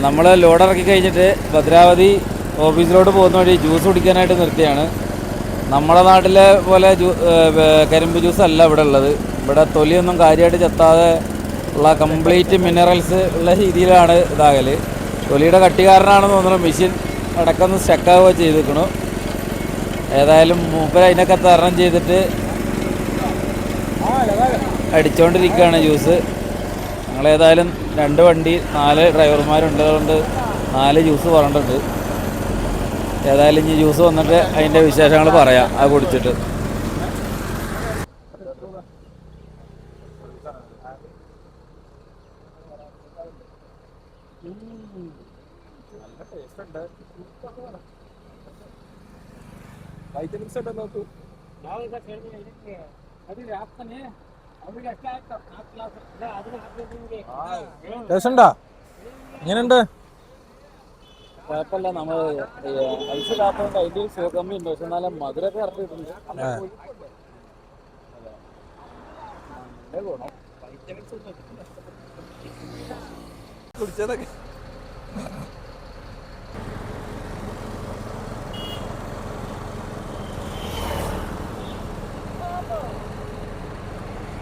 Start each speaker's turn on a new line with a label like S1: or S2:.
S1: നമ്മൾ ലോഡ് ഇറക്കി കഴിഞ്ഞിട്ട് ഭദ്രാവതി ഓഫീസിലോട്ട് പോകുന്ന വഴി ജ്യൂസ് കുടിക്കാനായിട്ട് നിർത്തിയാണ്. നമ്മുടെ നാട്ടിലെ പോലെ കരിമ്പ് ജ്യൂസ് അല്ല ഇവിടെ ഉള്ളത്. ഇവിടെ തൊലിയൊന്നും കാര്യമായിട്ട് ചെത്താതെ ഉള്ള കംപ്ലീറ്റ് മിനറൽസ് ഉള്ള രീതിയിലാണ് ഇതാകൽ. തൊലിയുടെ കട്ടി കാരണമാണെന്ന് തോന്നുന്നു മെഷീൻ ഇടക്കൊന്ന് സ്റ്റക്കാവുക ചെയ്തിരിക്കണു. ഏതായാലും മൂപ്പര് അതിനൊക്കെ തരണം ചെയ്തിട്ട് അടിച്ചുകൊണ്ടിരിക്കുകയാണ് ജ്യൂസ്. ഞങ്ങളേതായാലും 2 വണ്ടി 4 ഡ്രൈവർമാരുണ്ടതുകൊണ്ട് 4 ജ്യൂസ് പറഞ്ഞിട്ടുണ്ട്. ഏതായാലും ഇനി ജ്യൂസ് വന്നിട്ട് അതിൻ്റെ വിശേഷങ്ങൾ പറയാം അത് കുടിച്ചിട്ട്.
S2: എങ്ങനെയുണ്ട്?
S1: കുഴപ്പമില്ല. നമ്മൾ ഐസ് കാപ്പുണ്ട്, അതിൻ്റെ കമ്മി ഉണ്ട്. പക്ഷെ എന്നാലും മധുരമൊക്കെ ഇറക്കിയിട്ടുണ്ട്. കുടിച്ചതൊക്കെ